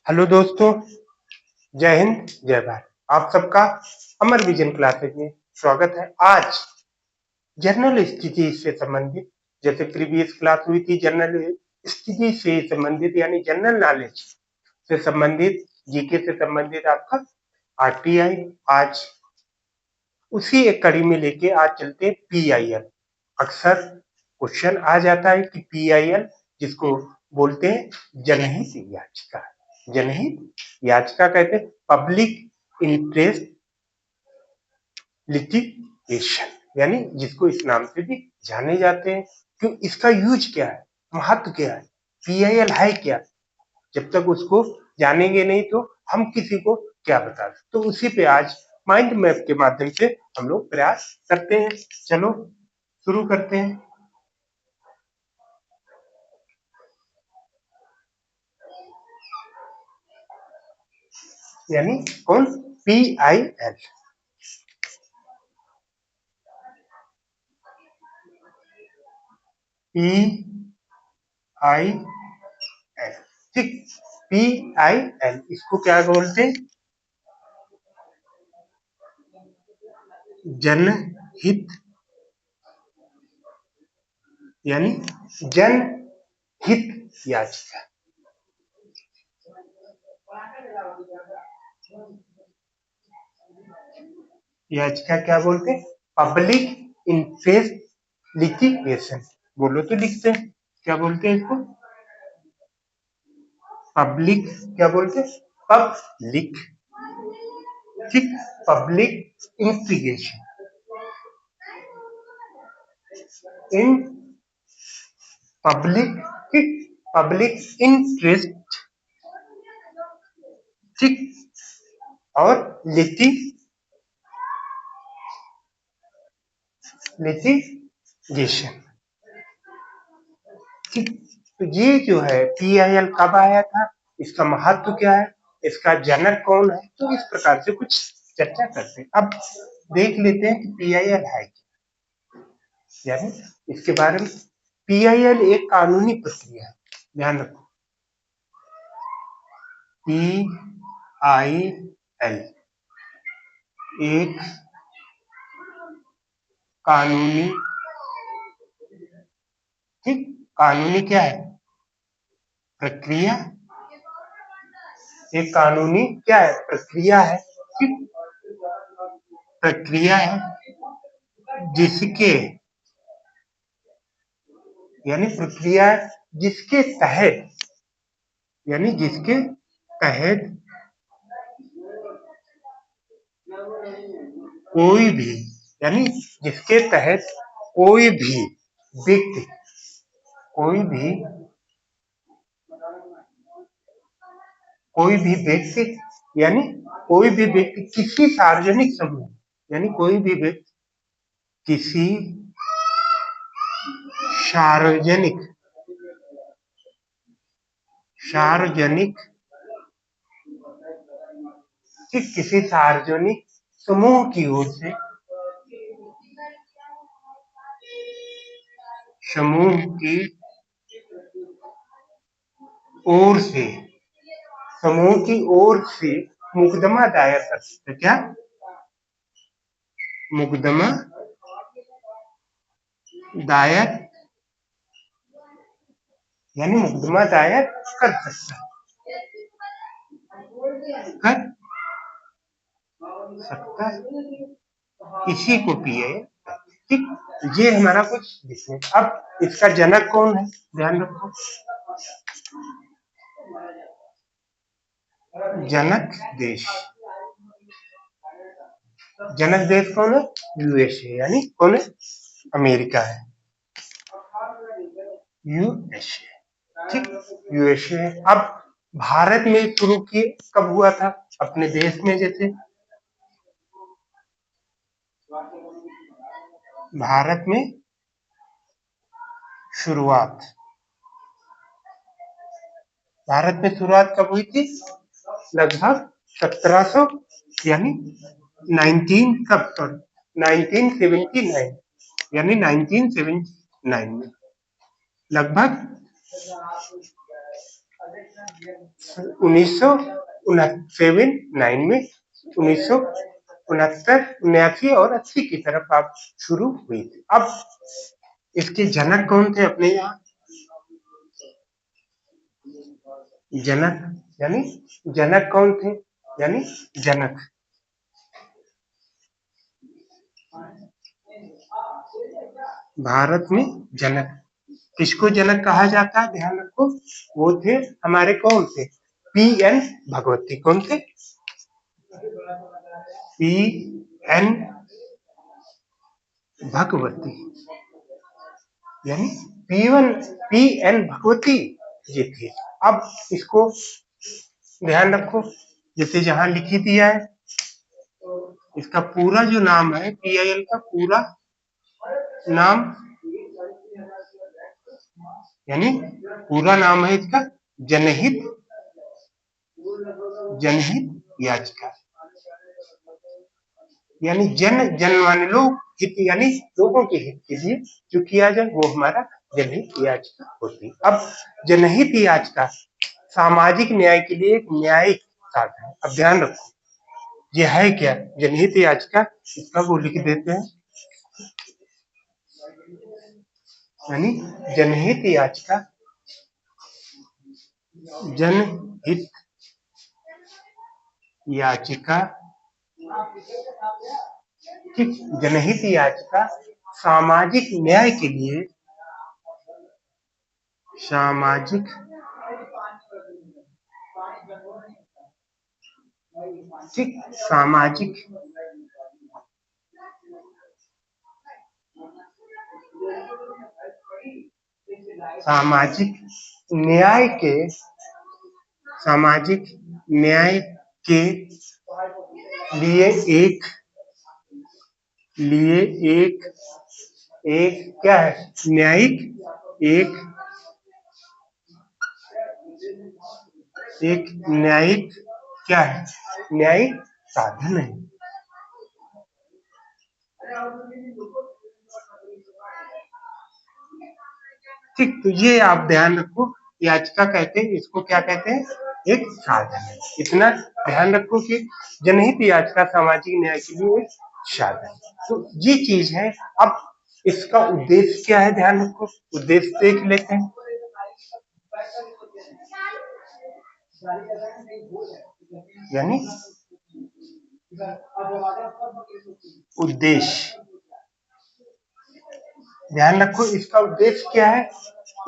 Hello दोस्तों, जय हिंद जय भारत। आप सबका अमर विजन क्लासेज में स्वागत है। आज जनरल स्थिति से संबंधित, जैसे प्रीवियस क्लास हुई थी जनरल स्थिति से संबंधित यानी जनरल नॉलेज से संबंधित, जीके से संबंधित आपका आरटीआई, आज उसी एक कड़ी में लेके आज चलते हैं पीआईएल। अक्सर क्वेश्चन आ जाता है कि पीआईएल जिसको बोलते हैं जनहित याचिका, जनहित याचिका कहते हैं पब्लिक इंटरेस्ट लिटिगेशन, यानी जिसको इस नाम से भी जाने जाते हैं। क्यों, इसका यूज क्या है, महत्व क्या है, पीआईएल है क्या, जब तक उसको जानेंगे नहीं तो हम किसी को क्या बता सकते। तो उसी पे आज माइंड मैप के माध्यम से हम लोग प्रयास करते हैं। चलो शुरू करते हैं। यानी कौन, पीआईएल। पीआईएल, ठीक। पीआईएल इसको क्या बोलते हैं, जनहित, यानी जनहित याचिका। याचिका क्या बोलते हैं, पब्लिक इंटरेस्ट लिटिगेशन। बोलो तो लिखते हैं, क्या बोलते हैं इसको, पब्लिक, क्या बोलते हैं, पब्लिक, ठीक, पब्लिक इंस्टिगेशन, इन पब्लिक, ठीक, पब्लिक इंटरेस्ट, ठीक, और लिटिगेशन, ठीक। तो ये जो है पीआईएल कब आया था, इसका महत्व क्या है, इसका जनक कौन है, तो इस प्रकार से कुछ चर्चा करते हैं। अब देख लेते हैं कि पीआईएल है क्या, यानी इसके बारे में। पीआईएल एक कानूनी प्रक्रिया है, ध्यान रखो। पीआईएल एक कानूनी, ठीक, कानूनी क्या है, प्रक्रिया, एक कानूनी क्या है, प्रक्रिया है, ठीक, प्रक्रिया है जिसके, यानी प्रक्रिया जिसके तहत, यानी जिसके तहत कोई भी, यानी जिसके तहत कोई भी व्यक्ति, कोई भी, कोई भी व्यक्ति, यानी कोई भी व्यक्ति किसी सार्वजनिक समूह, यानी कोई भी व्यक्ति किसी सार्वजनिक, सार्वजनिक, किसी सार्वजनिक समूह की ओर से, समूह की ओर से, समूह की ओर से मुकदमा दायर कर सकते, क्या, मुकदमा दायर, यानी मुकदमा दायर कर सकता है, कर सकता है, इसी को पीआईएल, ठीक। ये हमारा कुछ लिखने। अब इसका जनक कौन है, ध्यान रखो, जनक देश, जनक देश कौन है, यूएसए, यानी कौन है, अमेरिका है, यूएसए, ठीक, यूएसए। अब भारत में शुरू किए कब हुआ था, अपने देश में, जैसे भारत में शुरुआत, भारत में शुरुआत कब हुई थी, लगभग 1700, यानी 19 कब, सॉरी 1979, यानी 1979 में लगभग 1979 में 1969, 79 और 80 की तरफ आप शुरू हुई थी। अब इसके जनक कौन थे अपने यहाँ? जनक यानी जनक कौन थे? यानी जनक भारत में जनक किसको जनक कहा जाता है? ध्यान रखो, वो थे हमारे कौन थे? पी.एन. भगवती। कौन थे? पी.एन. भगवती यानी पी.एन. भगवती जी थी। अब इसको ध्यान रखो, जैसे जहां लिखी दिया है, इसका पूरा जो नाम है, पी.आई.एल. का पूरा नाम यानी पूरा नाम है इसका जनहित याचिका, यानी जन माने लोग, हित यानी लोगों के हित के लिए जो किया जाए वो हमारा जनहित याचिका होती है। अब जनहित याचिका सामाजिक न्याय के लिए एक न्यायिक साधन है। अब ध्यान रखो, ये है क्या? जनहित याचिका, इसका वो लिख देते हैं, यानी जनहित याचिका, जनहित याचिका, ठीक, जनहित याचिका सामाजिक न्याय के लिए, सामाजिक ठीक, सामाजिक न्याय के सामाजिक न्याय के लिए एक क्या है? न्यायिक एक न्यायिक क्या है? न्यायिक साधन है। ठीक, तो ये आप ध्यान रखो, याचिका कहते हैं इसको, क्या कहते हैं? एक साधन है। इतना ध्यान रखो कि जनहित याचिका सामाजिक न्याय के लिए एक साधन, तो ये चीज है। अब इसका उद्देश्य क्या है? ध्यान रखो, उद्देश्य देख लेते हैं। यानी उद्देश्य, ध्यान रखो, इसका उद्देश्य क्या है?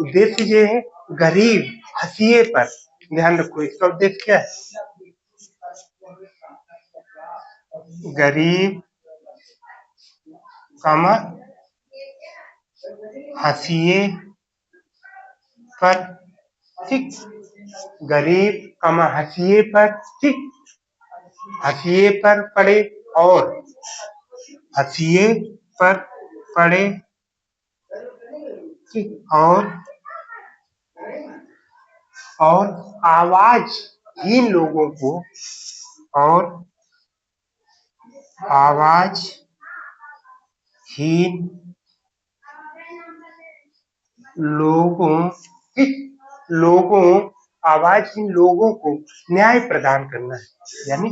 उद्देश्य ये है, गरीब हंसिए पर, ध्यान रखो इसका उद्देश्य क्या है? गरीब कमा हंसिए पर, ठीक, गरीब कमा हंसिए पर, ठीक, हंसिए पर पड़े और हंसिए पर पड़े, ठीक, और आवाजहीन लोगों को, और आवाजहीन लोगों, ठीक, आवाजहीन लोगों को न्याय प्रदान करना है, यानी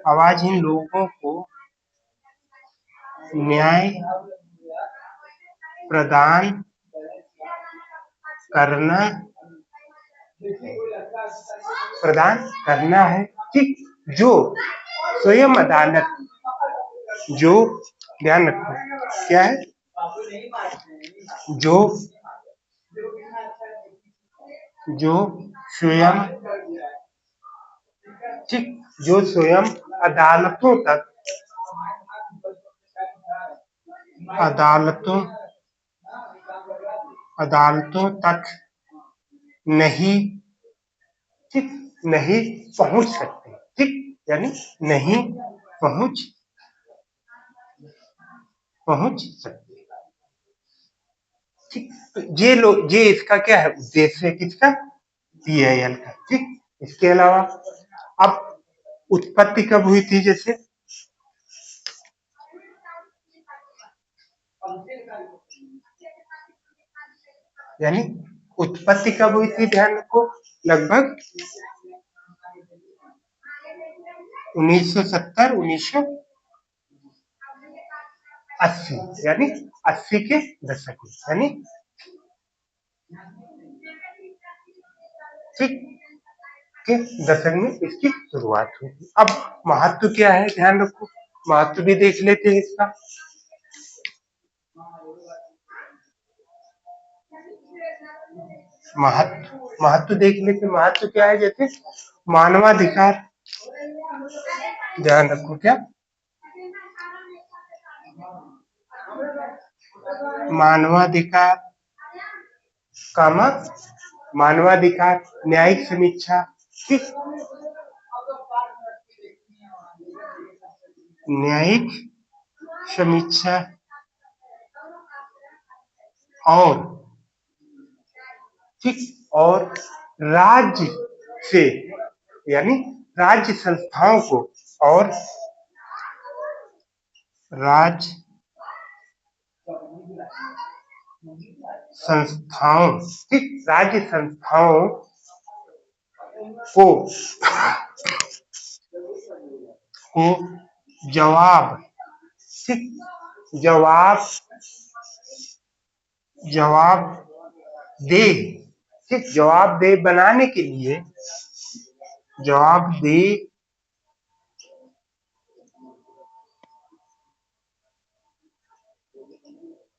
आवाजहीन लोगों को न्याय प्रदान करना है, ठीक, जो स्वयं अदालत, जो, ध्यान रखो क्या है? जो स्वयं, ठीक, जो स्वयं अदालतों तक अदालतों अदालतों तक नहीं, ठीक, नहीं पहुंच सकते, ठीक, यानी नहीं पहुंच सकते, ठीक, तो ये इसका क्या है? उद्देश्य है किसका? पी.आई.एल. का, ठीक। इसके अलावा अब उत्पत्ति कब हुई थी? जैसे यानी उत्पत्ति कब हुई थी? ध्यान रखो, लगभग 1970 1980 यानी 80 के दशक में, यानी ठीक के दशक में इसकी शुरुआत हुई थी। अब महत्व क्या है, ध्यान रखो, महत्व भी देख लेते हैं इसका। महत्व देख लेते, महत्व क्या है, जैसे मानवाधिकार, ध्यान रखो क्या, मानवाधिकार, कामा मानवाधिकार, न्यायिक समीक्षा, ठीक, न्यायिक समीक्षा और ठीक, और राज्य से, यानी राज्य संस्थाओं को, और राज्य संस्थाओं, ठीक, राज्य संस्थाओं को जवाब, ठीक, जवाब दे, ठीक, जवाब दे बनाने के लिए, जवाब दे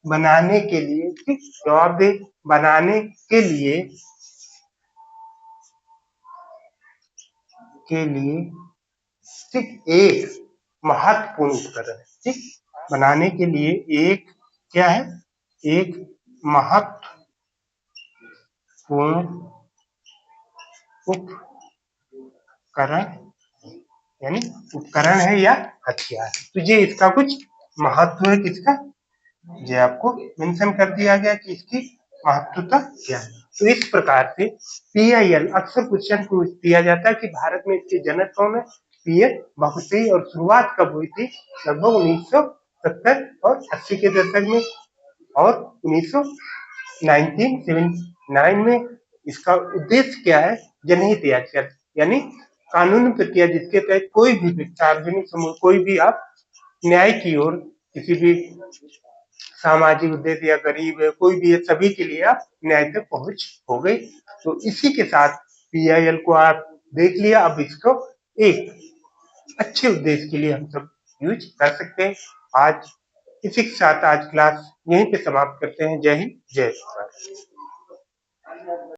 बनाने के लिए, ठीक, जवाब दे बनाने के लिए ठीक, एक महत्वपूर्ण उपकरण है, ठीक, बनाने के लिए एक क्या है, एक महत्वपूर्ण उपकरण, यानी उपकरण है या हथियार। तो ये इसका कुछ महत्व है, किसका, ये आपको मेंशन कर दिया गया कि इसकी महत्वता क्या है। तो इस प्रकार से PIL अक्सर क्वेश्चन को दिया जाता है कि भारत में इसके जनक कौन है। PIL बहुत ही, और शुरुआत कब हुई थी, लगभग 1970 और 80 के दशक में, और 1979 में इसका उद्देश्य क्या है, जनहित याचिका, यानी कानूनी प्रक्रिया जिसके तहत कोई भी सार्वजनिक समूह, कोई भी आप न्याय की ओर, किसी भी सामाजिक उद्देश्य या गरीब है, कोई भी है, सभी के लिए आप न्याय तक पहुंच हो गई। तो इसी के साथ PIL को आप देख लिया, अब इसको एक अच्छे उद्देश्य के लिए हम सब यूज कर सकते हैं। आज इसी के साथ आज क्लास यहीं पे समाप्त करते हैं। जय हिंद, जय भारत।